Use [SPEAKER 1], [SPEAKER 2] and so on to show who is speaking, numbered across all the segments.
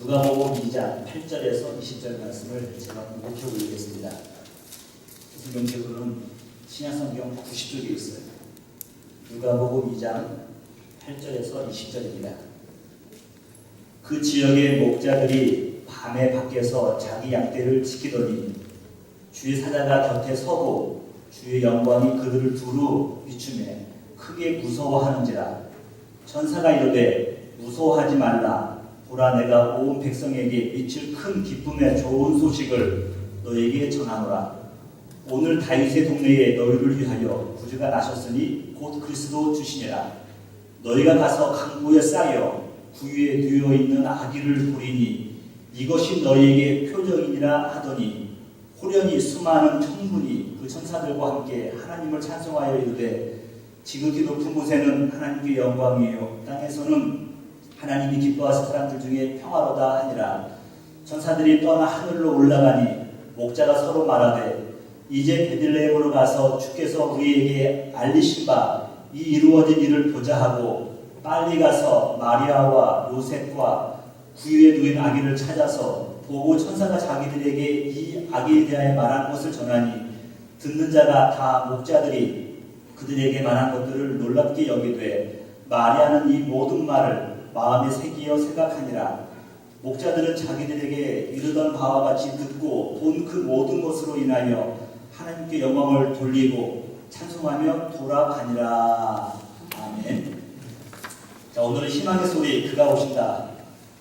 [SPEAKER 1] 누가복음 2장 8절에서 20절 말씀을 제가 묵혀 올리겠습니다. 성경책으로는 신약성경 90쪽에 있어요. 누가복음 2장 8절에서 20절입니다. 그 지역의 목자들이 밤에 밖에서 자기 양떼를 지키더니 주의 사자가 곁에 서고 주의 영광이 그들을 두루 비추매 크게 무서워하는지라. 천사가 이르되 무서워하지 말라. 보라, 내가 온 백성에게 미칠 큰 기쁨의 좋은 소식을 너에게 전하노라. 오늘 다윗의 동네에 너희를 위하여 구주가 나셨으니 곧 그리스도 주시니라. 너희가 가서 강보에 쌓여 구유에 누워 있는 아기를 보리니 이것이 너희에게 표적이니라 하더니 호련히 수많은 천군이 그 천사들과 함께 하나님을 찬송하여 이르되 지극히 높은 곳에는 하나님께 영광이요 땅에서는 하나님이 기뻐하신 사람들 중에 평화로다 하니라. 천사들이 떠나 하늘로 올라가니 목자가 서로 말하되 이제 베들레헴으로 가서 주께서 우리에게 알리신 바 이 이루어진 일을 보자 하고 빨리 가서 마리아와 요셉과 구유에 누인 아기를 찾아서 보고 천사가 자기들에게 이 아기에 대하여 말한 것을 전하니 듣는 자가 다 목자들이 그들에게 말한 것들을 놀랍게 여기되 마리아는 이 모든 말을 마음에 새기어 생각하니라. 목자들은 자기들에게 이르던 바와 같이 듣고 본 그 모든 것으로 인하여 하나님께 영광을 돌리고 찬송하며 돌아가니라. 아멘. 자, 오늘은 희망의 소리 그가 오신다.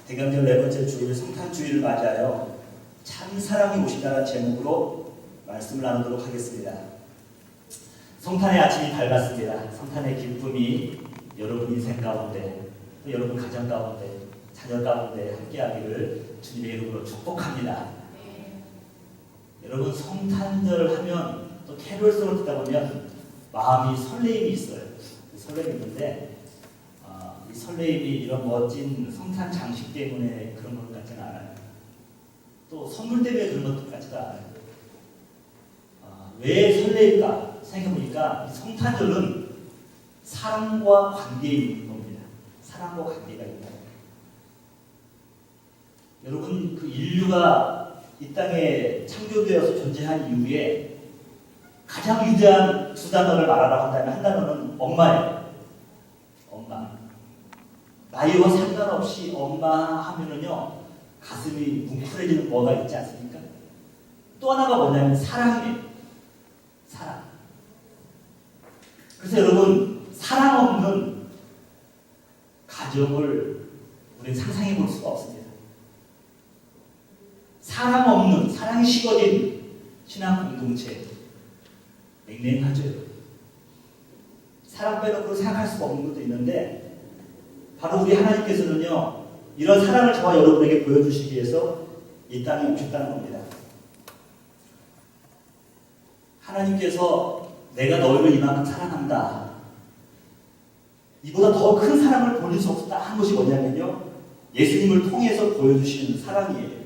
[SPEAKER 1] 대강절 네 번째 주일 성탄주일을 맞이하여 참 사랑이 오신다는 제목으로 말씀을 나누도록 하겠습니다. 성탄의 아침이 밝았습니다. 성탄의 기쁨이 여러분 인생 가운데 또 여러분 가정 가운데 자녀 가운데 함께하기를 주님의 이름으로 축복합니다. 여러분 성탄절 하면 또 캐롤송을 듣다 보면 마음이 설레임이 있어요. 설레임이 있는데 이 설레임이 이런 멋진 성탄 장식 때문에 그런 것 같지는 않아요. 또 선물 때문에 그런 것 같지도 않아요. 왜 설레일까 생각해보니까 이 성탄절은 사랑과 관계에 있는 겁니다. 사랑과 관계가 있다. 여러분 그 인류가 이 땅에 창조되어서 존재한 이후에 가장 위대한 두 단어를 말하라고 한다면 한 단어는 엄마예요. 엄마. 나이와 상관없이 엄마 하면은요 가슴이 뭉클해지는 뭐가 있지 않습니까? 또 하나가 뭐냐면 사랑이에요. 사랑. 그래서 여러분 사랑 없는 가정을 우리는 상상해 볼 수가 없습니다. 사랑 없는, 사랑이 식어진 신앙 공동체 냉랭하죠. 사랑 빼놓고 생각할 수가 없는 것도 있는데 바로 우리 하나님께서는요 이런 사랑을 저와 여러분에게 보여주시기 위해서 이 땅에 오셨다는 겁니다. 하나님께서 내가 너희를 이만큼 사랑한다, 이보다 더 큰 사랑을 보일 수 없다 한 것이 뭐냐면요 예수님을 통해서 보여주시는 사랑이에요.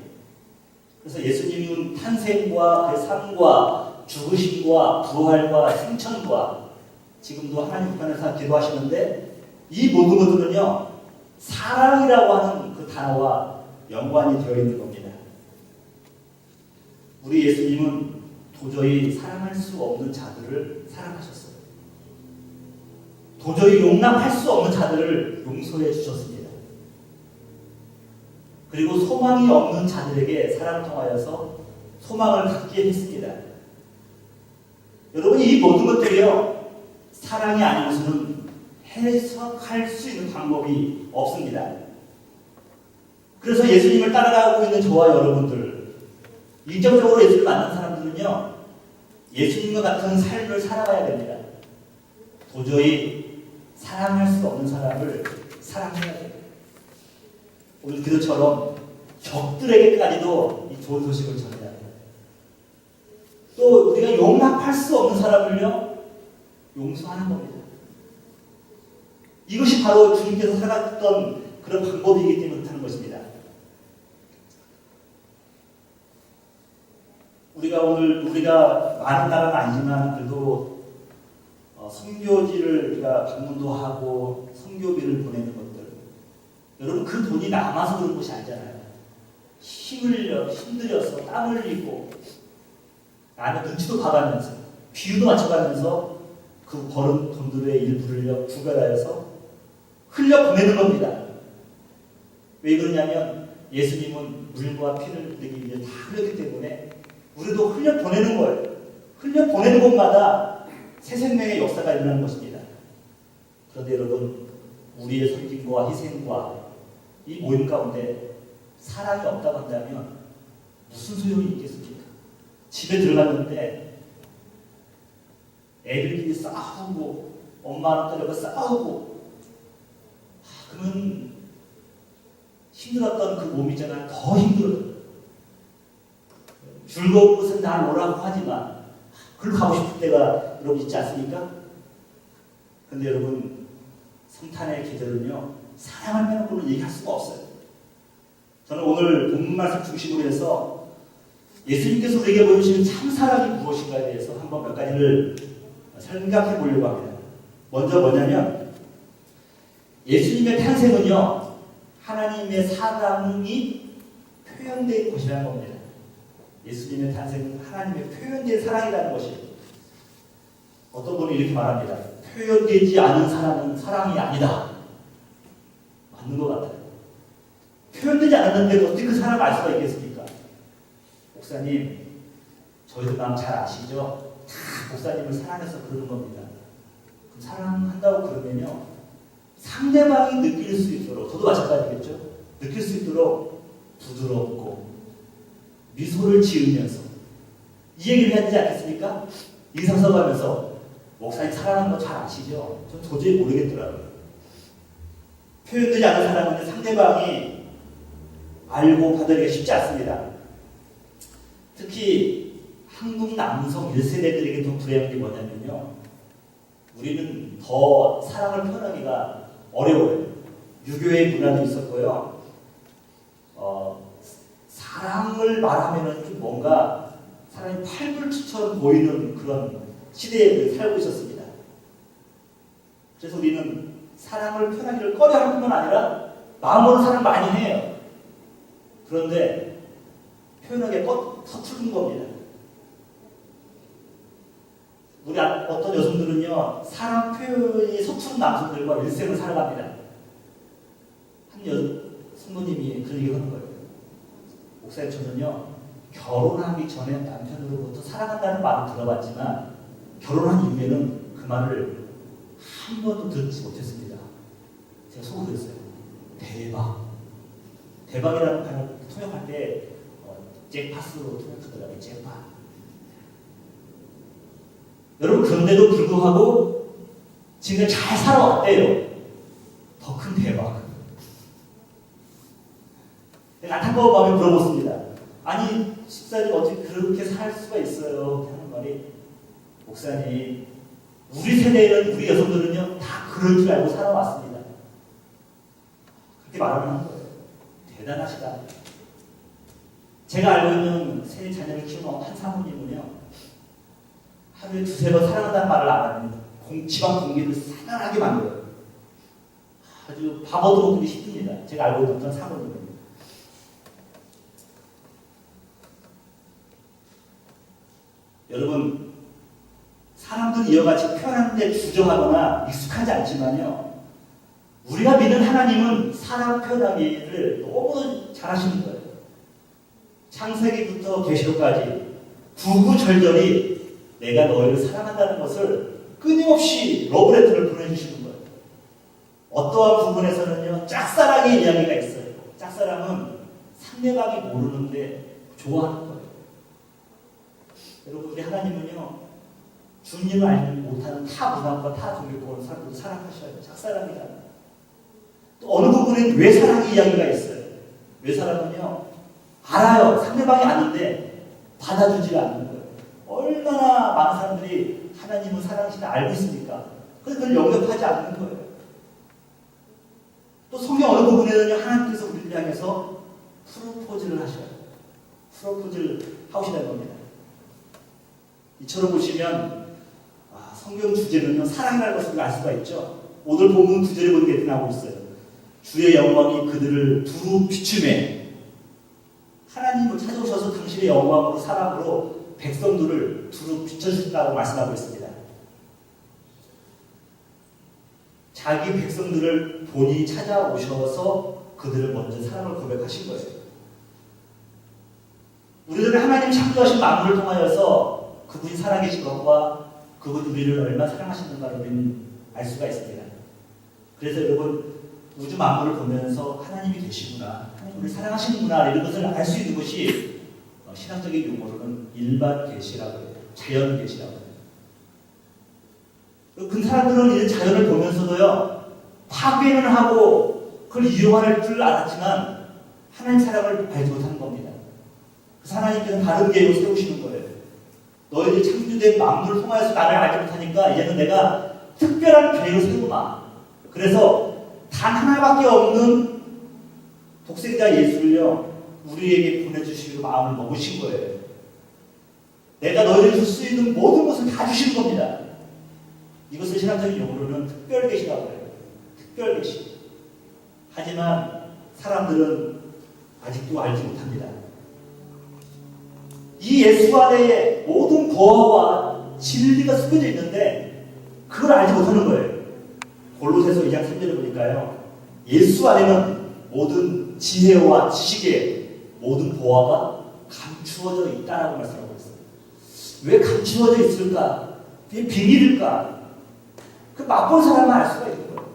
[SPEAKER 1] 그래서 예수님은 탄생과 그 삶과 죽으심과 부활과 승천과 지금도 하나님 편에서 기도하시는데 이 모든 것들은요 사랑이라고 하는 그 단어와 연관이 되어 있는 겁니다. 우리 예수님은 도저히 사랑할 수 없는 자들을 사랑하셨어요. 도저히 용납할 수 없는 자들을 용서해 주셨습니다. 그리고 소망이 없는 자들에게 사랑을 통하여서 소망을 갖게 했습니다. 여러분 이 모든 것들이요 사랑이 아니고서는 해석할 수 있는 방법이 없습니다. 그래서 예수님을 따라가고 있는 저와 여러분들, 인격적으로 예수님을 만난 사람들은요 예수님과 같은 삶을 살아가야 됩니다. 도저히 사랑할 수 없는 사람을 사랑해야 돼요. 오늘 기도처럼 적들에게까지도 이 좋은 소식을 전해야 돼요. 또 우리가 용납할 수 없는 사람을요 용서하는 겁니다. 이것이 바로 주님께서 살았던 그런 방법이기 때문에 그렇다는 것입니다. 우리가 많은 나라는 아니지만 그래도 선교지를 우리가 방문도 하고 선교비를 보내는 것들, 여러분 그 돈이 남아서 그런 것이 아니잖아요. 힘들여서 땀 흘리고 나는 눈치도 봐가면서 비유도 맞춰가면서 그 벌은 돈들의 일부를 구별하여서 흘려보내는 겁니다. 왜 그러냐면 예수님은 물과 피를 흘리기 위해 다 흘렸기 때문에 우리도 흘려보내는 거예요. 흘려보내는 곳마다 새 생명의 역사가 일어나는 것입니다. 그런데 여러분, 우리의 섬김과 희생과 이 모임 가운데 사랑이 없다고 한다면 무슨 소용이 있겠습니까? 집에 들어갔는데 애들끼리 싸우고 엄마랑 딸하고 싸우고 그러면 힘들었던 그 몸이잖아 더 힘들어요. 즐거운 곳은 날 오라고 하지만 그걸로 가고 싶을 때가 여러분 있지 않습니까? 근데 여러분, 성탄의 계절은요 사랑을 빼놓고는 얘기할 수가 없어요. 저는 오늘 본문 말씀 중심으로 해서 예수님께서 우리에게 보여주시는 참사랑이 무엇인가에 대해서 한번 몇 가지를 생각해 보려고 합니다. 먼저 뭐냐면 예수님의 탄생은요 하나님의 사랑이 표현된 것이라는 겁니다. 예수님의 탄생은 하나님의 표현된 사랑이라는 것이에요. 어떤 분이 이렇게 말합니다. 표현되지 않은 사랑은 사랑이 아니다. 맞는 것 같아요. 표현되지 않았는데 어떻게 그 사랑을 알 수가 있겠습니까? 목사님, 저희들 마음 잘 아시죠? 다 목사님을 사랑해서 그러는 겁니다. 사랑한다고 그러면요 상대방이 느낄 수 있도록, 저도 마찬가지겠죠? 느낄 수 있도록 부드럽고 미소를 지으면서 이 얘기를 해야 되지 않겠습니까? 인상써가면서 목사님 사랑하는 거 잘 아시죠? 전 도저히 모르겠더라고요. 표현되지 않은 사랑은 상대방이 알고 받아들이기가 쉽지 않습니다. 특히 한국 남성 1세대들에게 더 불행한 게 뭐냐면요 우리는 더 사랑을 표현하기가 어려워요. 유교의 문화도 있었고요. 사랑을 말하면은 좀 뭔가 사람이 팔불출처럼 보이는 그런 시대에 살고 있었습니다. 그래서 우리는 사랑을 표현하기를 꺼려할 뿐만 아니라 마음으로 사랑 많이 해요. 그런데 표현하기가 서투른 겁니다. 우리 어떤 여성들은요 사랑 표현이 서투른 남성들과 일생을 살아갑니다. 한 성도님이 그런 얘기를 하는 거예요. 목사님, 저는요 결혼하기 전에 남편으로부터 사랑한다는 말을 들어봤지만 결혼한 이후에는 그 말을 한 번도 듣지 못했습니다. 제가 속으로 그랬어요. 대박이라는 단어 통역할 때 잭팟으로 통역하더라고요. 잭팟. 여러분, 그런데도 불구하고 지금 잘 살아왔대요. 더 큰 대박. 안타까운 마음에 물어봤습니다. 아니, 집사님 어떻게 그렇게 살 수가 있어요? 하는 말이, 목사님, 우리 세대는, 우리 여성들은요 다 그럴 줄 알고 살아왔습니다. 그렇게 말을 하는 거예요. 대단하시다. 제가 알고 있는 세 자녀를 키우는 한 사모님은요 하루에 두세 번 사랑한다는 말을 안 합니다. 집안 공기를 사랑하게 만들어요. 아주 바보도 보기 힘듭니다. 제가 알고 있는 사모님은. 여러분, 사람들은 이와 같이 표현하는데 주저하거나 익숙하지 않지만요 우리가 믿는 하나님은 사랑 표현하기를 너무 잘하시는 거예요. 창세기부터 계시록까지 구구절절히 내가 너희를 사랑한다는 것을 끊임없이 러브레터를 보내주시는 거예요. 어떠한 부분에서는요 짝사랑의 이야기가 있어요. 짝사랑은 상대방이 모르는데 좋아하는 거예요. 여러분, 우리 하나님은요 주님을 알지 못하는 타 문화과 타 종교권을 사람들도 사랑하셔요. 짝사랑이다. 또 어느 부분엔 외사랑의 이야기가 있어요. 외사랑은요 알아요. 상대방이 아는데 받아주지 않는 거예요. 얼마나 많은 사람들이 하나님은 사랑하시나 알고 있습니까? 그래서 그걸 영접하지 않는 거예요. 또 성경 어느 부분에는요 하나님께서 우리를 향해서 프로포즈를 하셔요. 프로포즈를 하시다는 겁니다. 이처럼 보시면 성경 주제는요 사랑이라는 것을 알 수가 있죠. 오늘 본문 9절에 보는 게 나오고 있어요. 주의 영광이 그들을 두루 비추매 하나님을 찾아오셔서 당신의 영광으로 사랑으로 백성들을 두루 비춰주신다고 말씀하고 있습니다. 자기 백성들을 본인이 찾아오셔서 그들을 먼저 사랑을 고백하신 거예요. 우리들은 하나님 창조하신 만물을 통하여서 그분이 살아계신 것과 그분이 우리를 얼마나 사랑하시는가를 우리는 알 수가 있습니다. 그래서 여러분 우주 만물을 보면서 하나님이 계시구나, 하나님 우리를 사랑하시는구나 이런 것을 알 수 있는 것이 신학적인 용어로는 일반 계시라고 해요. 자연 계시라고 해요. 그 사람들은 이 자연을 보면서도요 파괴는 하고 그걸 이용할 줄 알았지만 하나님 사랑을 알지 못한 겁니다. 그래서 하나님께서 다른 계획을 세우시는 거예요. 너희들이 창조된 만물을 통하여서 나를 알지 못하니까 이제는 내가 특별한 계획을 세우마. 그래서 단 하나밖에 없는 독생자 예수를요 우리에게 보내주시기로 마음을 먹으신 거예요. 내가 너희를 줄 수 있는 모든 것을 다 주시는 겁니다. 이것을 신학적인 용어로는 특별계시라고 해요. 특별계시. 하지만 사람들은 아직도 알지 못합니다. 이 예수 안에 모든 보화와 진리가 숨겨져 있는데 그걸 알지 못하는 거예요. 골로새서 2장 3절을 보니까요. 예수 안에는 모든 지혜와 지식의 모든 보화가 감추어져 있다라고 말씀하고 있어요. 왜 감추어져 있을까? 그게 비밀일까? 그 맛본 사람만 알 수가 있는 거예요.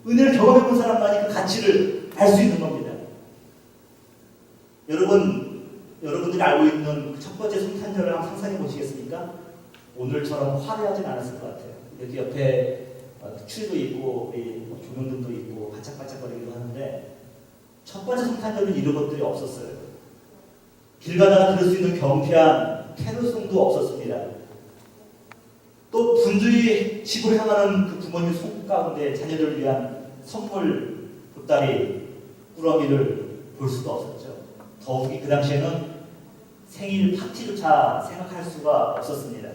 [SPEAKER 1] 은혜를 경험해본 사람만이 그 가치를 알 수 있는 겁니다. 여러분들이 알고 있는 그 첫 번째 성탄절을 한번 상상해 보시겠습니까? 오늘처럼 화려하진 않았을 것 같아요. 여기 옆에 추리도 있고 조명등도 있고 반짝반짝거리기도 하는데 첫 번째 성탄절은 이런 것들이 없었어요. 길 가다가 들을 수 있는 경쾌한 캐롤송도 없었습니다. 또 분주히 집을 향하는 그 부모님 손 가운데 자녀를 위한 선물 보따리 꾸러미를 볼 수도 없었죠. 더욱이 그 당시에는 생일 파티조차 생각할 수가 없었습니다.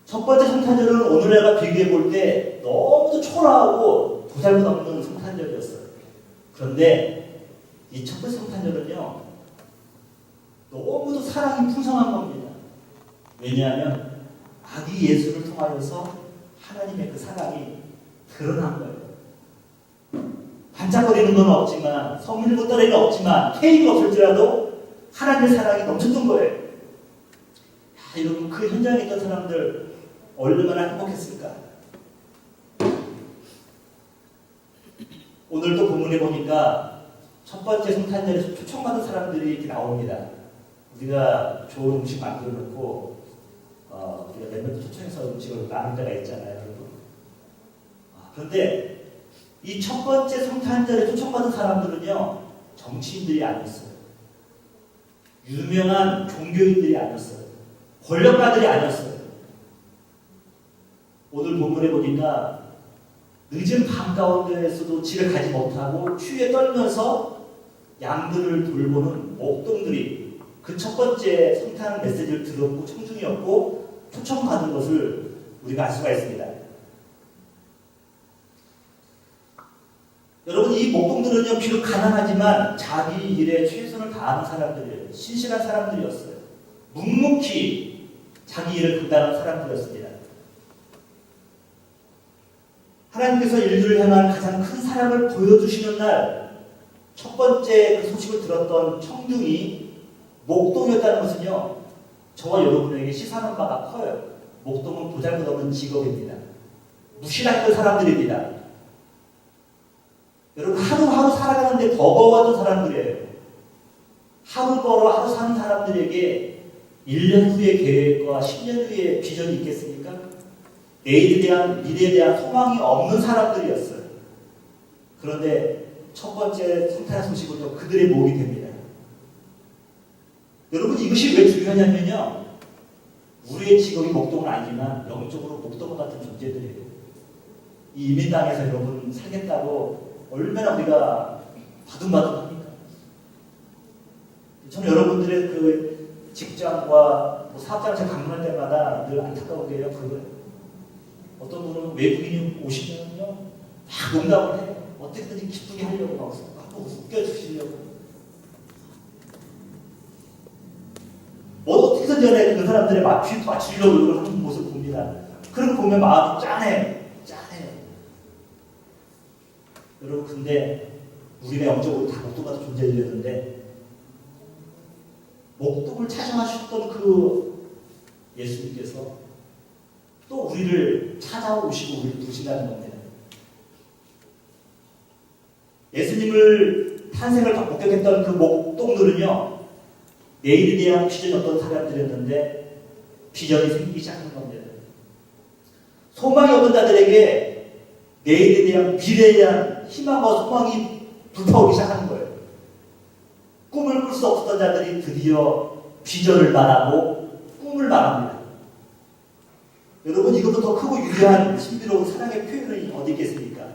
[SPEAKER 1] 첫 번째 성탄절은 오늘날과 비교해 볼 때 너무도 초라하고 보잘것없는 성탄절이었어요. 그런데 이 첫 번째 성탄절은요 너무도 사랑이 풍성한 겁니다. 왜냐하면 아기 예수를 통하여서 하나님의 그 사랑이 드러난 거예요. 반짝거리는 건 없지만 성일 보따리는 없지만 케이크가 없을지라도 하나님의 사랑이 넘쳤던 거예요. 여러분 그 현장에 있던 사람들 얼마나 행복했을까? 오늘 또 본문에 보니까 첫 번째 성탄절에서 초청받은 사람들이 이렇게 나옵니다. 우리가 좋은 음식 만들어 놓고 우리가 몇 명 초청해서 음식을 나눌 때가 있잖아요, 여러분. 그런데 이 첫 번째 성탄절에 초청받은 사람들은요 정치인들이 아니었어요. 유명한 종교인들이 아니었어요. 권력가들이 아니었어요. 오늘 본문에 보니까 늦은 밤 가운데에서도 집에 가지 못하고 추위에 떨면서 양들을 돌보는 목동들이 그 첫 번째 성탄 메시지를 들었고 청중이었고 초청받은 것을 우리가 알 수가 있습니다. 여러분 이 목동들은요 비록 가난하지만 자기 일에 최선을 다하는 사람들이에요. 신실한 사람들이었어요. 묵묵히 자기 일을 감당하는 사람들이었습니다. 하나님께서 인류를 향한 가장 큰 사랑을 보여주시는 날 첫 번째 그 소식을 들었던 청중이 목동이었다는 것은요 저와 여러분에게 시사하는 바가 커요. 목동은 보잘것없는 직업입니다. 무시당했던 사람들입니다. 여러분 하루하루 살아가는데 버거웠던 사람들이에요. 하루 벌어 하루 사는 사람들에게 1년 후의 계획과 10년 후의 비전이 있겠습니까? 내일에 대한 미래에 대한 소망이 없는 사람들이었어요. 그런데 첫 번째 성탄 소식으로 그들의 목이 됩니다. 여러분 이것이 왜 중요하냐면요 우리의 직업이 목동은 아니지만 영적으로 목동 같은 존재들이에요. 이 이민 땅에서 여러분 살겠다고 얼마나 우리가 바둥바둥합니까? 저는 여러분들의 그 직장과 사업장에서 방문할 때마다 늘 안타까운 게요 그거예요. 어떤 분은 외국인이 오시면요 막 농담을 해요. 어떻게든지 기쁘게 하려고 막 웃겨주시려고. 사람들의 맞추려고 노력을 하는 모습을 봅니다. 그런 거 보면 마음이 짠해요. 여러분, 근데 우리가 영적으로 다 목동같은 존재들이었는데 목동을 찾아가셨던 그 예수님께서 또 우리를 찾아오시고 우리를 부르신다는 겁니다. 예수님을 탄생을 목격했던 그 목동들은요, 내일에 대한 비전이 없던 사람들이었는데 비전이 생기기 시작하는 겁니다. 소망이 없는 자들에게 내일에 대한, 미래에 대한 희망과 소망이 불타오르기 시작하는 거예요. 꿈을 꿀 수 없었던 자들이 드디어 비전을 말하고 꿈을 말합니다. 여러분, 이것보다 더 크고 유리한 신비로운 사랑의 표현이 어디 있겠습니까?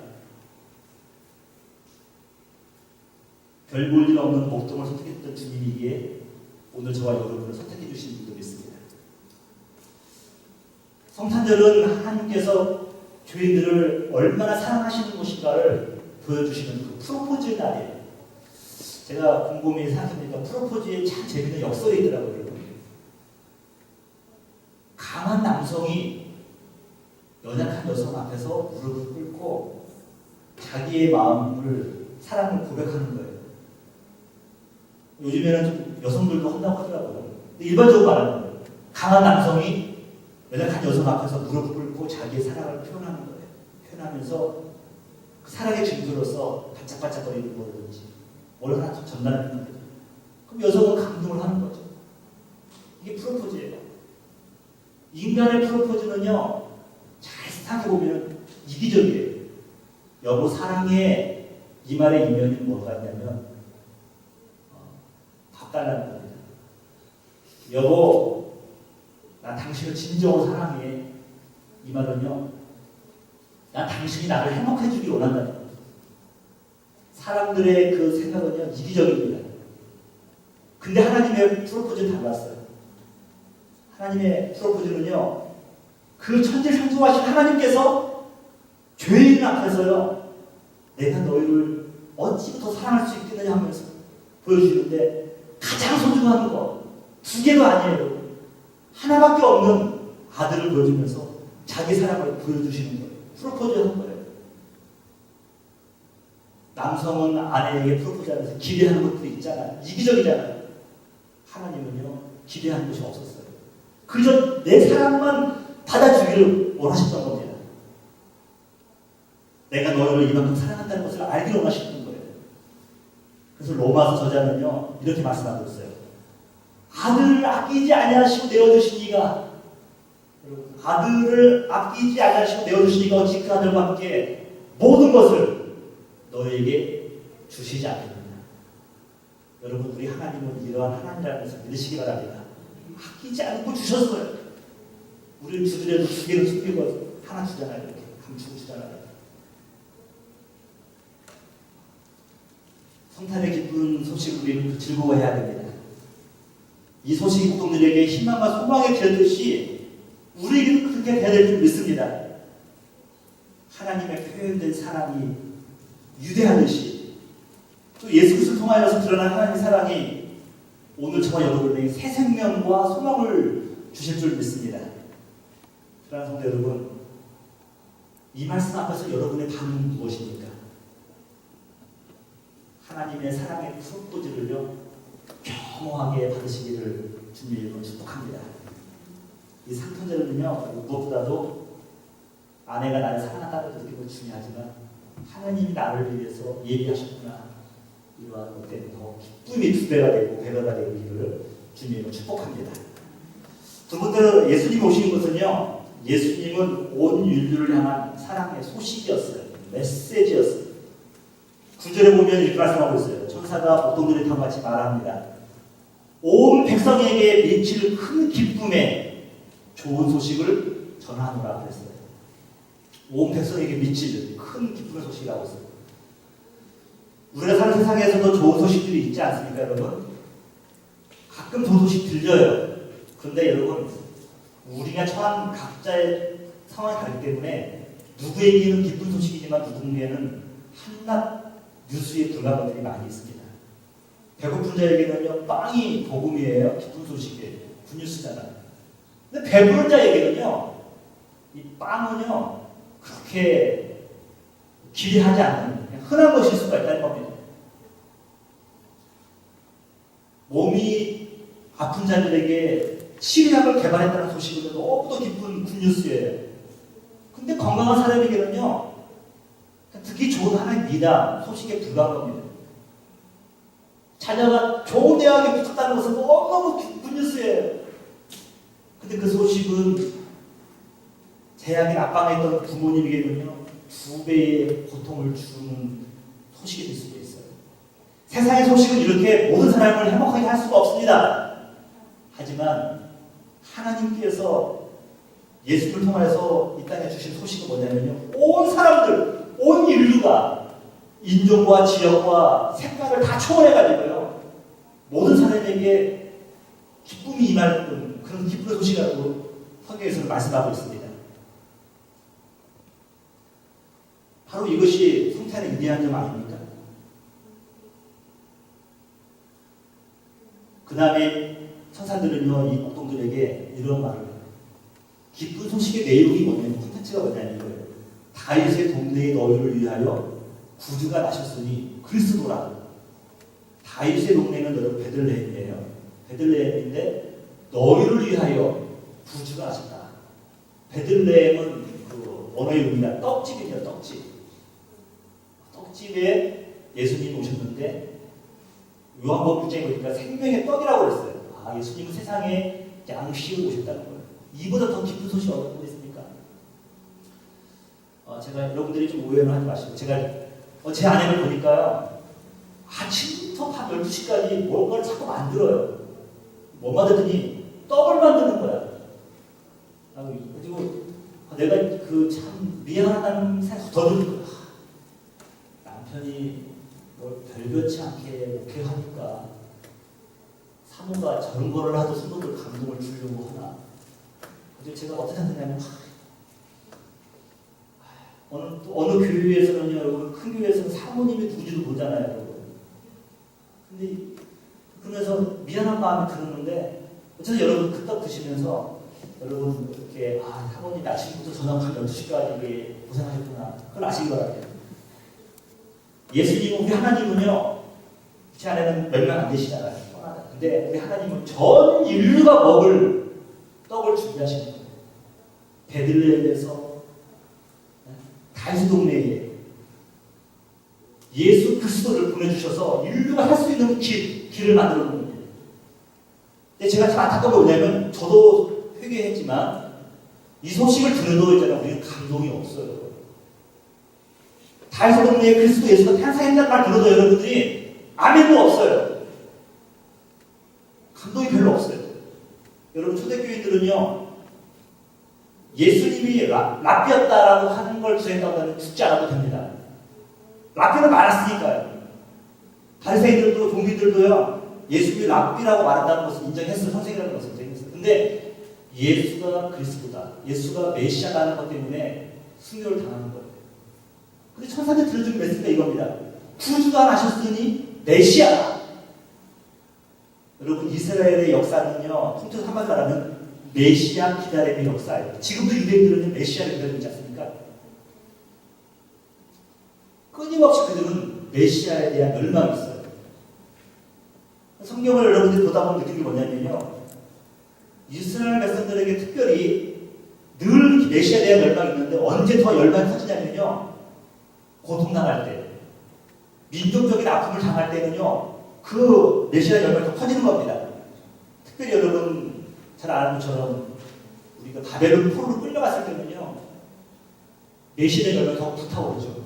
[SPEAKER 1] 별 볼 일 없는 목동을 선택했던 주님이기에 오늘 저와 여러분을 선택해 주신 분도 있습니다. 성탄절은 하나님께서 죄인들을 얼마나 사랑하시는 것인가를 보여주시는 그 프로포즈의 날이에요. 제가 곰곰이 생각해보니까 프로포즈에 참 재밌는 역설이 있더라고요. 강한 남성이 연약한 여성 앞에서 무릎을 꿇고 자기의 마음을, 사랑을 고백하는 거예요. 요즘에는 좀 여성들도 한다고 하더라고요. 근데 일반적으로 말하는 거예요. 강한 남성이 연약한 여성 앞에서 무릎을 꿇고 자기의 사랑을 표현하는 거예요. 표현하면서 그 사랑의 증거로서 반짝반짝거리는 거든지 뭘 하나 더 전달하는 거예요. 그럼 여성은 감동을 하는 거죠. 이게 프로포즈예요. 인간의 프로포즈는요, 잘 생각해보면 이기적이에요. 여보 사랑해, 이 말의 이면이 뭐가 있냐면 밥 달라는 겁니다. 여보, 난 당신을 진정으로 사랑해. 이 말은요, 난 당신이 나를 행복해 주길 원한다는 거예요. 사람들의 그 생각은요, 이기적입니다. 근데 하나님의 프로포즈는 달랐어요. 하나님의 프로포즈는요, 그 천지창조하신 하나님께서 죄인 앞에서요, 내가 너희를 어찌부터 사랑할 수 있겠느냐 하면서 보여주시는데, 가장 소중한 거, 두 개도 아니에요. 하나밖에 없는 아들을 보여주면서 자기 사랑을 보여주시는 거예요. 프로포즈 하는 거예요. 남성은 아내에게 프로포즈하면서 기대하는 것들이 있잖아요. 이기적이잖아요. 하나님은요, 기대하는 것이 없었어요. 그저 내 사랑만 받아주기를 원하셨던 겁니다. 내가 너희를 이만큼 사랑한다는 것을 알기를 원하셨던 거예요. 그래서 로마서 저자는요, 이렇게 말씀하고 있어요. 아들을 아끼지 아니하시고 내어주신 이가, 아들을 아끼지 아니하시고 내어주신 이가 어찌 그 아들과 함께 모든 것을 너에게 주시지 않겠느냐. 여러분, 우리 하나님은 이러한 하나님이라는 것을 믿으시기 바랍니다. 아끼지 않고 주셨어요. 우리는 주더라도 두 개를 숨기고 하나 주잖아요. 이렇게 감추고 주잖아요. 성탄의 기쁜 소식을 우리는 즐거워해야 됩니다. 이 소식이 목동들에게 희망과 소망이 되었듯이 우리에게도 그렇게 되어야 될 줄 믿습니다. 하나님의 표현된 사랑이 유대하듯이 또 예수 그리스도를 통하여서 드러난 하나님의 사랑이 오늘 저와 여러분에게 새 생명과 소망을 주실 줄 믿습니다. 사랑하는 성도 여러분, 이 말씀 앞에서 여러분의 반응은 무엇입니까? 하나님의 사랑의 프로포즈를요, 겸허하게 받으시기를 주님으로 축복합니다. 이 상탄절은요, 무엇보다도 아내가 나를 사랑한다는 느낌도 중요하지만 하나님이 나를 위해서 예비하셨구나, 이러한 것 때문에 더 기쁨이 두 배가 되고 배가 되기를 주님으로 축복합니다. 두 번째로 예수님이 오신 것은요, 예수님은 온 인류를 향한 사랑의 소식이었어요. 메시지였어요. 9절에 보면 이렇게 말씀하고 있어요. 천사가 목동들의 탕 같이 말합니다. 온 백성에게 미칠 큰 기쁨에 좋은 소식을 전하노라 그랬어요. 온 백성에게 미칠 큰 기쁨의 소식이라고 했어요. 우리가 사는 세상에서도 좋은 소식들이 있지 않습니까, 여러분? 가끔 좋은 소식 들려요. 그런데 여러분, 우리가 처한 각자의 상황이 다르기 때문에 누구에게는 기쁜 소식이지만 누구에게는 한낱 뉴스에 불과한 것들이 많이 있습니다. 배고픈 자에게는요, 빵이 복음이에요. 기쁜 소식이에요. 굿뉴스잖아요. 근데 배부른 자에게는요, 이 빵은요, 그렇게 기대하지 않는 그냥 흔한 것일 수가 있다는 겁니다. 몸이 아픈 자들에게 치료약을 개발했다는 소식은 너무도 기쁜 굿뉴스예요. 근데 건강한 사람에게는요, 듣기 좋은 하나의 미담, 소식에 불과한 겁니다. 자녀가 좋은 대학에 붙었다는 것은 너무너무 기쁜 뉴스예요. 근데 그 소식은 대학에 압박했던 부모님에게는요, 2배의 고통을 주는 소식이 될 수도 있어요. 세상의 소식은 이렇게 모든 사람을 행복하게 할 수가 없습니다. 하지만 하나님께서 예수를 통해서 이 땅에 주신 소식은 뭐냐면요, 온 사람들, 온 인류가 인종과 지역과 색깔을 다 초월해가지고요, 모든 사람에게 기쁨이 임하는 그런 기쁨의 소식이라고 성경에서는 말씀하고 있습니다. 바로 이것이 성탄의 위대한 점 아닙니까? 그 다음에 천사들은요, 이 목동들에게 이런 말을 해요. 기쁜 소식의 내용이 뭐냐면, 콘텐츠가 뭐냐면 이거예요. 다윗의 동네에 너희를 위하여 구주가 나셨으니 그리스도라. 다윗의 동네는 여러분 베들레헴이에요. 베들레헴인데 너희를 위하여 구주가 나셨다. 베들레헴은 그 원어의 의미가 떡집이에요. 떡집. 떡집에 예수님이 오셨는데 요한복음 6장에 보니까 생명의 떡이라고 그랬어요. 아, 예수님은 세상에 양식으로 오셨다는 거예요. 이보다 더 기쁜 소식이 어떤 게 있습니까? 제가 여러분들이 좀 오해를 하지 마시고, 제가 제 아내를 보니까요, 아침부터 밤 12시까지 뭔가를 자꾸 만들어요. 뭐 만들더니 떡을 만드는 거야. 그리고 내가 그 참 미안하다는 생각이 더 드는 거야. 남편이 뭘 별변치 않게 목회하니까 사모가 저런 거를 하도 성도들 감동을 주려고 하나. 그래서 제가 어떻게 생각하냐면, 어느 교회에서는요, 여러분, 큰 교회에서는 사모님이 누군지도 모르잖아요, 여러분. 근데 그러면서 미안한 마음이 들었는데, 어쨌든 여러분 그 떡 드시면서 여러분 이렇게 사모님이 아침부터 저녁 한 12시까지 고생하셨구나, 그걸 아시기 바랍니다. 예수님은, 우리 하나님은요, 제 안에는 몇 명 안 되시잖아요. 근데 우리 하나님은 전 인류가 먹을 떡을 준비하시는 거예요. 베들레헴에서 다윗 동네에 예수 그리스도를 보내주셔서 인류가 할 수 있는 길을 만들어 놓은 겁니다. 근데 제가 참 안타까운 게 뭐냐면, 저도 회개했지만 이 소식을 들어도 있잖아요, 우리는 감동이 없어요. 다윗 동네에 그리스도 예수가 탄생했다는 말 들어도 여러분들이 아멘도 없어요. 감동이 별로 없어요. 여러분, 초대교인들은요, 예수님이 랍비였다라고 하는 걸 주장했다고 하면 죽지 않아도 됩니다. 랍비는 많았으니까요. 바리새인들도 종교들도요, 예수님이 랍비라고 말한다는 것을 인정했어요. 선생이라는 것을 인정했어요. 근데 예수가 그리스도다, 예수가 메시아라는 것 때문에 순교를 당하는 거예요. 근데 천사들 들려준 메시지가 이겁니다. 구주가 나셨으니 메시아다. 여러분, 이스라엘의 역사는요, 통째로 한마디로 말하면 메시아 기다림의 역사예요. 지금도 유대인들은 메시아를 기다리고 있지 않습니까? 끊임없이 그들은 메시아에 대한 열망이 있어요. 성경을 여러분들이 보다 보면 느낀 게 뭐냐면요, 이스라엘 백성들에게 특별히 늘 메시아에 대한 열망이 있는데, 언제 더 열망이 커지냐면요, 고통당할 때, 민족적인 아픔을 당할 때는요, 그 메시아의 열망이 더 커지는 겁니다. 특별히 여러분 잘 아는 것처럼 우리가 바벨론 포로로 끌려갔을 때는요, 메시아의 열망이 더 불타오르죠.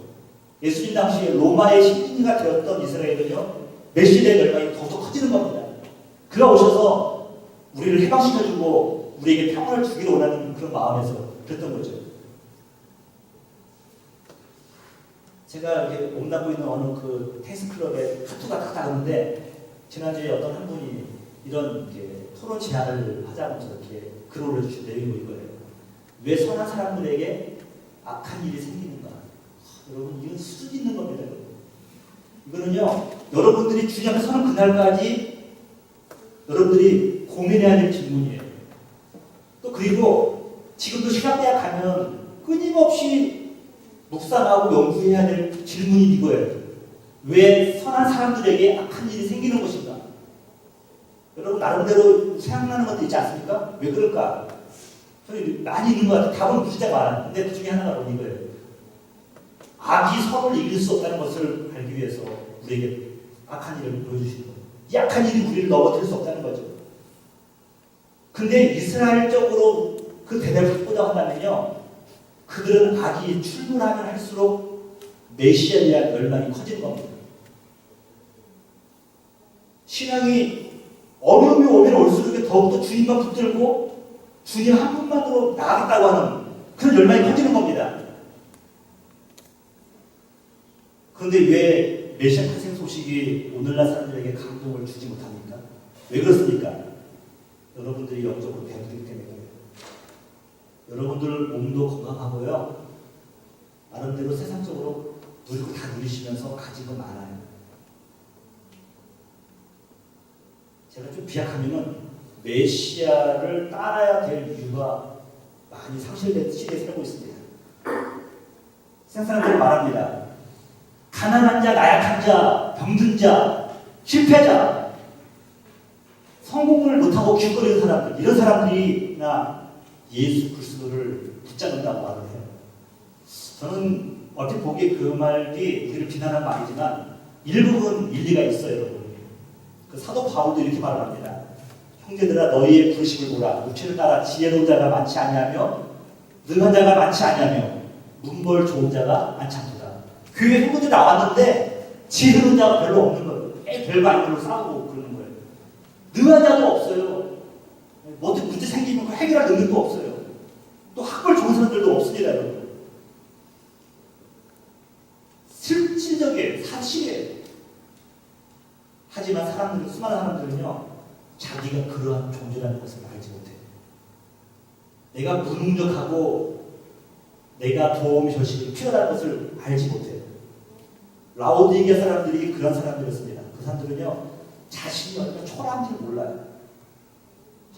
[SPEAKER 1] 예수님 당시에 로마의 식민지가 되었던 이스라엘은요, 메시아의 열망이 더욱더 커지는 겁니다. 그가 오셔서 우리를 해방시켜주고 우리에게 평화를 주기를 원하는 그런 마음에서 그랬던 거죠. 제가 이렇게 몸담고 있는 어느 그 테니스클럽에 카투가 딱 나갔는데, 지난주에 어떤 한 분이 이런 토론 제안을 하자면서 이렇게 글을 올려주신 내용이 이거예요. 왜 선한 사람들에게 악한 일이 생기는가? 여러분, 이건 수준 있는 겁니다. 이거는요, 여러분들이 주님 앞에 서는 그날까지 여러분들이 고민해야 될 질문이에요. 또 그리고 지금도 신학대학 가면 끊임없이 묵상하고 연구해야 될 질문이 이거예요. 왜 선한 사람들에게 악한 일이 생기는 것인가? 여러분 나름대로 생각나는 것도 있지 않습니까? 왜 그럴까? 저는 많이 있는 것 같아요. 답은 진짜 많아요. 근데 그 중에 하나가 바로 이거예요. 악이 선을 이길 수 없다는 것을 알기 위해서 우리에게 악한 일을 보여주시는 거예요. 이 악한 일이 우리를 넘어뜨릴 수 없다는 거죠. 근데 이스라엘적으로 그 대답을 찾고자 한다면요, 그들은 악이 출몰하면 할수록 메시아에 대한 열망이 커지는 겁니다. 신앙이 어려움이 오면 올수록 더욱더 주님만 붙들고 주님 한 분만으로 나아가겠다고 하는 그런 열망이 커지는 겁니다. 그런데 왜 메시아 탄생 소식이 오늘날 사람들에게 감동을 주지 못합니까? 왜 그렇습니까? 여러분들이 영적으로 배부르기 때문에 그래요. 여러분들 몸도 건강하고요, 나름대로 세상적으로 누릴 거 다 누리시면서 가진 거 많아요. 제가 좀 비약하면은 메시아를 따라야 될 이유가 많이 상실된 시대에 살고 있습니다. 세상 사람들은 말합니다. 가난한 자, 나약한 자, 병든 자, 실패자, 성공을 못하고 기웃거리는 사람들, 이런 사람들이나 예수 그리스도를 붙잡는다고 말을 해요. 저는 어떻게 보기에 그 말이 우리를 비난하는 말이지만 일부분 일리가 있어요, 여러분. 그 사도 바울도 이렇게 말을 합니다. 형제들아 너희의 부르심을 보라. 육체를 따라 지혜로운 자가 많지 아니하며 능한 자가 많지 아니하며 문벌 좋은 자가 많지 않도다. 교회 형제들 나왔는데 지혜로운 자가 별로 없는 거예요. 별거 아닌 걸로 싸우고 그러는 거예요. 능한 자도 없어요. 뭐 어떻게 문제 생기면 그 해결할 능력도 없어요. 또 학벌 좋은 사람들도 없습니다, 여러분. 실질적인 사실이에요. 하지만 사람들, 수많은 사람들은요, 자기가 그러한 존재라는 것을 알지 못해요. 내가 무능력하고 내가 도움이 절실히 필요하다는 것을 알지 못해요. 라오디게아 사람들이 그런 사람들이었습니다. 그 사람들은요, 자신이 얼마나 초라한지를 몰라요.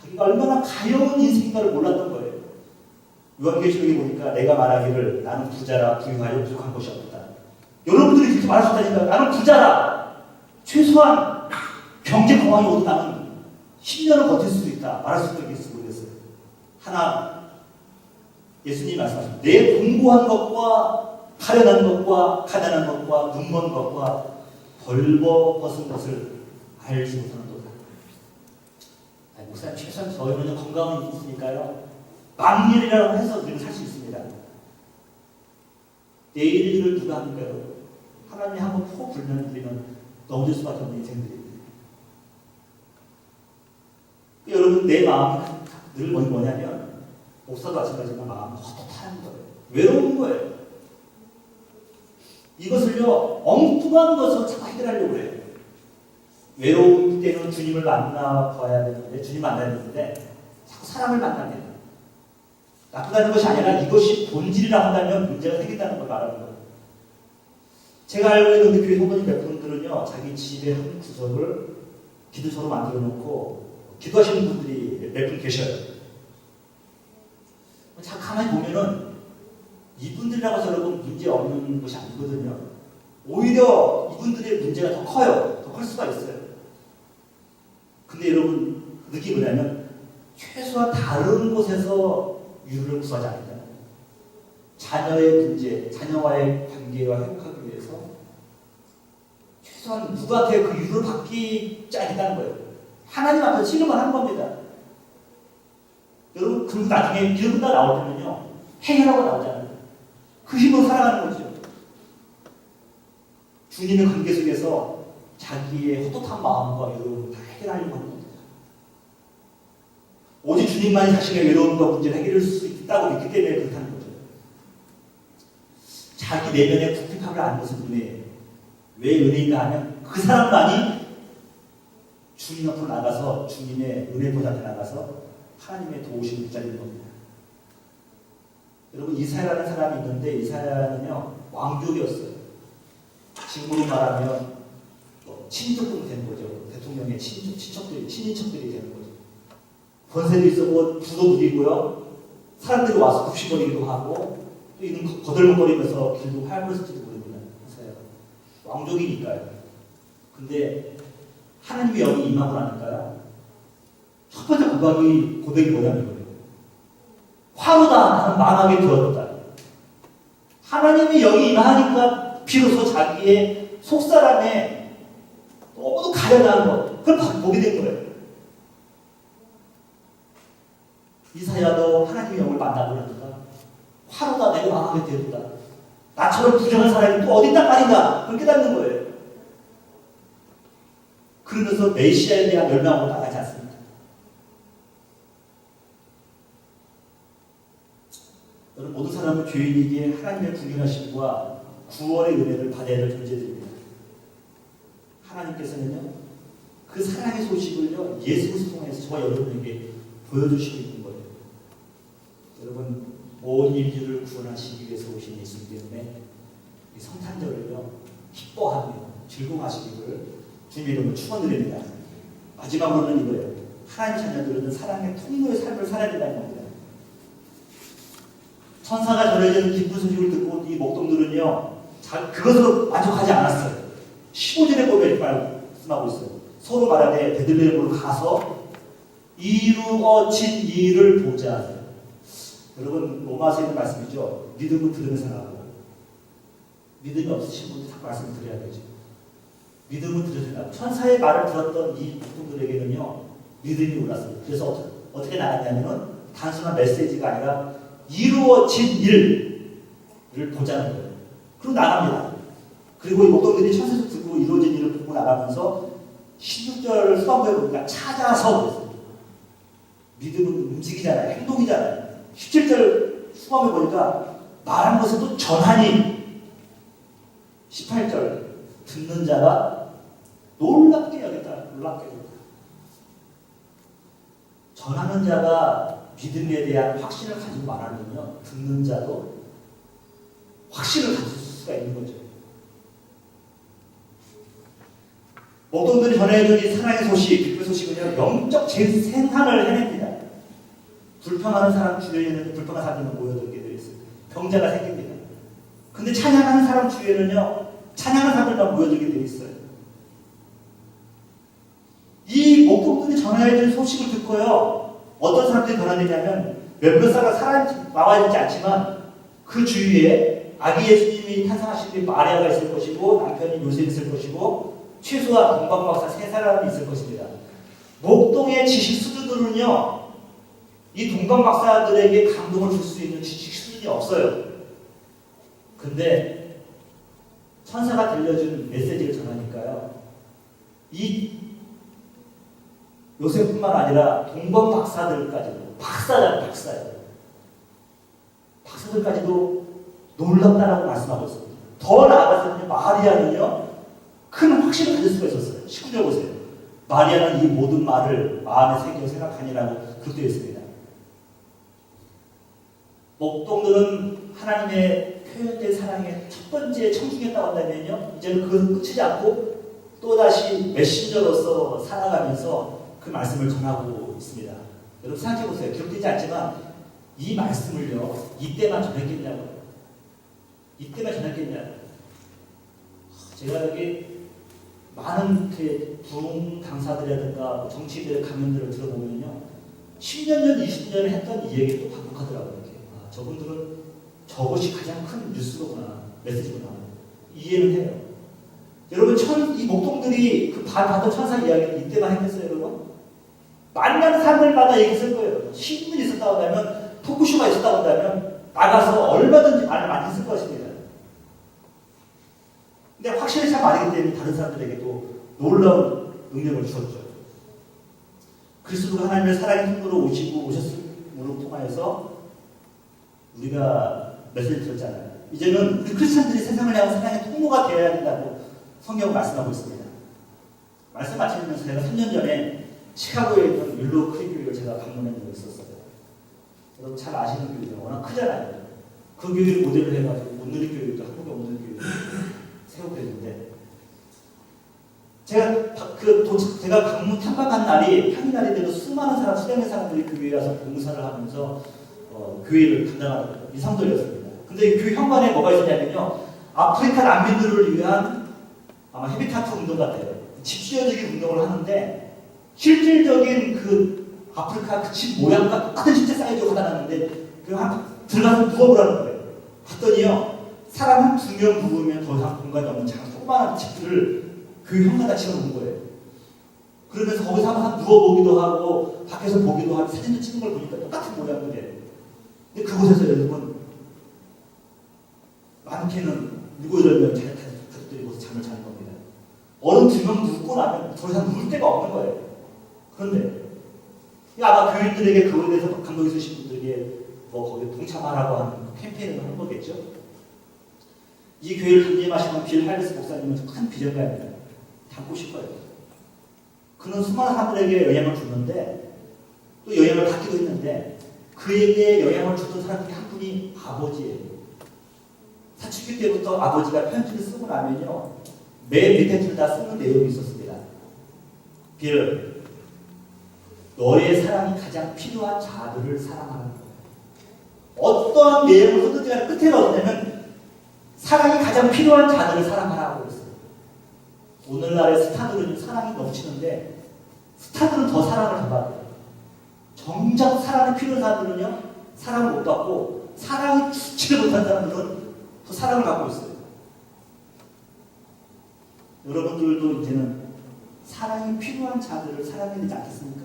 [SPEAKER 1] 자기가 얼마나 가여운 인생인가를 몰랐던 거예요. 요한계시록에 보니까 내가 말하기를 나는 부자라 부유하여 부족한 것이 없다. 여러분들이 그렇게 말할 수 있다니까. 나는 부자라. 최소한 경제 공황이 오도 나는 10년을 버틸 수도 있다. 말할 수 있겠을지 모르겠어요. 하나, 예수님이 말씀하십니다. 내 공고한 것과 가련한 것과 가난한 것과 눈먼 것과 벌거벗은 것을 알지 못하는도다. 목사님, 최소한 저희는 건강은 있으니까요, 망일이라고 해서 우리는 살 수 있습니다. 내일 일을 누가 합니까, 여러분? 하나님이 한번 포 불면 우리는 넘어질 수밖에 없는 인생들입니다. 여러분, 내 마음이 늘 뭐냐면, 목사도 마찬가지지만 마음이 헛헛한 거예요. 외로운 거예요. 이것을요, 엉뚱한 것으로 자꾸 해결하려고 해요. 외로울 때는 주님을 만나봐야 되는데, 주님 만나야 되는데, 자꾸 사람을 만납니다. 나쁘다는 것이 아니라 이것이 본질이라 한다면 문제가 생긴다는 걸 말하는 거예요. 제가 알고 있는 우리 교회 성도님 몇 분들은요, 자기 집의 한 구석을 기도처로 만들어 놓고 기도하시는 분들이 몇 분 계셔요. 자, 가만히 보면은 이분들이라고 해서 여러분 문제 없는 것이 아니거든요. 오히려 이분들의 문제가 더 커요. 더 클 수가 있어요. 근데 여러분, 느낌이 뭐냐면 최소한 다른 곳에서 유를 구하지 않는다. 자녀의 문제, 자녀와의 관계와 회복하기 위해서 최소한 누구한테 그 유를 받지 않겠다는 거예요. 하나님 앞에서 신음을 하는 겁니다. 여러분, 그리고 나중에 이런 분 나올 때는요, 해결하고 나오잖아요. 그 힘으로 살아가는 거죠. 주님의 관계 속에서 자기의 헛헛한 마음과 외로움을 다 해결하려고 하는 겁니다. 오직 주님만이 자신의 외로움과 문제를 해결할 수 있다고 믿기 때문에 그렇다는 거죠. 자기 내면의 궁핍함을 아는 것은 은혜예요. 왜 은혜인가 하면 그 사람만이 주님 앞으로 나가서 주님의 은혜보다 앞에 나가서 하나님의 도우심을 붙잡는 겁니다. 여러분, 이사야라는 사람이 있는데 이사야는요, 왕족이었어요. 지금으로 말하면 친족들이 되는 거죠. 대통령의 친척들이 되는 거죠. 권세도 있었고 부도 누리고요. 사람들이 와서 굽신거리기도 하고 또 이는 거들먹거리면서 길도 밟았을지도 모르겠어요. 왕족이니까요. 근데 하나님의 영이 임하고 나니까요. 첫 번째 고백이 뭐냐면 이거예요. 화로다 하는 마음하게 되었다. 하나님의 영이 임하니까 비로소 자기의 속사람에 너무도 가련한 것, 그걸 보게 된 거예요. 이사야도 하나님의 영을 만나고 그러니까 화로다 내가 마음하게 되었다. 나처럼 부정한 사람이 또 어디 있단 말인가 그걸 깨닫는 거예요. 그러면서 메시아에 대한 열망으로 나가지 않습니다. 저는 모든 사람은 죄인에게 하나님의 궁경하심과 구원의 은혜를 받아야 될 존재들입니다. 하나님께서는요, 그 사랑의 소식을요, 예수 그리스도 통해서 저와 여러분에게 보여주시고 있는 거예요. 여러분, 온 인류를 구원하시기 위해서 오신 예수님 때문에 이 성탄절을요, 기뻐하며 즐거워하시기를 주님의 이름으로 축원드립니다. 마지막으로는 이거예요. 하나님 자녀들은 사랑의 통로의 삶을 살아야 된다는 겁니다. 천사가 전해지는 기쁜 소식을 듣고 이 목동들은요, 그것으로 만족하지 않았어요. 15절의 고백을 말씀하고 있어요. 서로 말하되 베들레헴으로 가서 이루어진 일을 보자. 여러분, 로마서에 있는 말씀이죠. 믿음은 들으면서 나고 믿음이 없으신 분들 자꾸 말씀을 드려야 되죠. 믿음은 들으면서 나고 천사의 말을 들었던 이 목동들에게는요, 믿음이 올랐어요. 그래서 어떻게 나갔냐면 단순한 메시지가 아니라 이루어진 일을 보자는 거예요. 그리고 나갑니다. 그리고 이 목동들이 천사에서 듣고 이루어진 일을 보고 나가면서 16절 수반부에 보니까 찾아서 그랬어요. 믿음은 움직이잖아요. 행동이잖아요. 17절 수반부에 보니까 말한 것을 또 전하니 18절 듣는 자가 놀랍게 여겼다. 놀랍게 여겼다. 전하는 자가 믿음에 대한 확신을 가지고 말하면요, 듣는 자도 확신을 가질 수가 있는 거죠. 목동들이 전해준 이 사랑의 소식, 기쁜 소식은요, 영적 재생산을 해냅니다. 불평하는 사람 주위에는 불평한 사람들만 모여들게 되어 있어요. 병자가 생깁니다. 근데 찬양하는 사람 주위에는요, 찬양하는 사람들만 모여들게 되어 있어요. 이 목동들이 전해준 소식을 듣고요, 어떤 사람들이 변화되냐면 몇몇 사람이 나와 있지 않지만 그 주위에 아기 예수님이 탄생하신 뒤에 마리아가 있을 것이고 남편이 요셉이 있을 것이고 최소한 동방박사 3사람이 있을 것입니다. 목동의 지식 수준으로는요, 이 동방박사들에게 감동을 줄 수 있는 지식 수준이 없어요. 근데 천사가 들려준 메시지를 전하니까요, 이 요셉뿐만 아니라 동방 박사들까지도 박사예요. 박사들까지도 놀랍다라고 말씀하고 있습니다. 더 나아가서는요, 마리아는요, 큰 확신을 가질 수가 있었어요. 19절 보세요. 마리아는 이 모든 말을 마음에 새겨 생각하니라고 그렇게 되어 있습니다. 목동들은 하나님의 표현된 사랑의 첫 번째 청중했다고 한다면요, 이제는 그것은 끝이지 않고 또다시 메신저로서 살아가면서 그 말씀을 전하고 있습니다. 여러분 생각해 보세요. 기록되지 않지만 이 말씀을요, 이때만 전했겠냐고요. 이때만 전했겠냐고요. 제가 여기 많은 부흥 강사들이라든가 정치인들의 강연들을 들어보면요, 10년 전, 20년 전에 했던 이 얘기 또 반복하더라고요. 이렇게. 저분들은 저것이 가장 큰 뉴스로구나, 메시지구나. 이해는 해요. 여러분, 이 목동들이 그 받던 천사 이야기를 이때만 했겠어요, 여러분? 만나는 사람들마다 얘기했을 거예요. 신문이 있었다고 한다면, 토크쇼가 있었다고 한다면, 나가서 얼마든지 말을 많이 했을 것입니다. 근데 확실히 참 말이기 때문에 다른 사람들에게도 놀라운 능력을 주었죠. 그리스도가 하나님의 사랑의 통로로 오셨음으로 통하여서 우리가 메시지를 들었잖아요. 이제는 우리 크리스천들이 세상을 향한 사랑의 통로가 되어야 된다고 성경은 말씀하고 있습니다. 말씀 마치면서 제가 3년 전에 시카고에 있던 윌로우 크릭 교회를 제가 방문한 적이 있었어요. 여러분 잘 아시는 교회죠. 워낙 크잖아요. 그 교회를 모델을 해가지고 온누리 교회도 한국의 온누리 교회를 세우게 됐는데, 제가 방문 탐방한 날이 평일날인데도 수많은 사람들이 그 교회에 와서 봉사를 하면서 교회를 담당하는 이 성도였습니다. 근데 그 현관에 뭐가 있었냐면요, 아프리카 난민들을 위한 아마 헤비타트 운동 같아요. 집시적인 운동을 하는데 실질적인 그 아프리카 그 집 모양과 똑같은 실제 사이즈로 받아놨는데 그냥 들어가서 누워보라는 거예요. 봤더니요, 사람 한 2명 누우면 더 이상 공간이 없는 조그마한 집들을 그 현관에다 집어놓은 거예요. 그러면서 거기서 한번 누워보기도 하고 밖에서 보기도 하고 사진도 찍는 걸 보니까 똑같은 모양인데, 근데 그곳에서 여러분 많게는 7, 8명 가족들이 거기서 잠을 자는 겁니다. 어른 2명 눕고 나면 더 이상 누울 데가 없는 거예요. 그런데 아마 교인들에게 그거에 대해서 감동 있으신 분들에게 뭐 거기에 동참하라고 하는 캠페인을 한 거겠죠. 이 교회를 담임하시는 빌 하리스 목사님은 큰 비전가입니다. 닮고 싶어요. 그는 수많은 사람들에게 영향을 줬는데 또 영향을 받기도 했는데 그에게 영향을 줬던 사람 중에 한 분이 아버지예요. 사춘기 때부터 아버지가 편지를 쓰고 나면요, 맨 밑에 줄 다 쓰는 내용이 있었습니다. 빌, 너의 사랑이 가장 필요한 자들을 사랑하는 거예요. 어떠한 내용을 쓰든지 간에 끝에 넣었냐면 사랑이 가장 필요한 자들을 사랑하라고 했어요. 오늘날의 스타들은 사랑이 넘치는데 스타들은 더 사랑을 더 받아요. 정작 사랑이 필요한 사람들은요, 사랑을 못 받고 사랑이 주지를 못한 사람들은 더 사랑을 받고 있어요. 여러분들도 이제는 사랑이 필요한 자들을 사랑해야 되지 않겠습니까?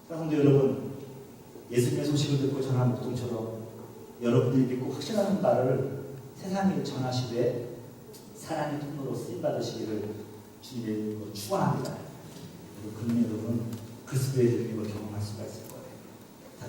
[SPEAKER 1] 사랑하는 여러분, 예수님의 소식을 듣고 전한 목동처럼 여러분들이 믿고 확신하는 바를 세상에 전하시되 사랑의 통로로 쓰임받으시기를 주님의 이름으로 축원합니다. 그러면 여러분 그리스도의 능력을 경험할 수가 있습니다.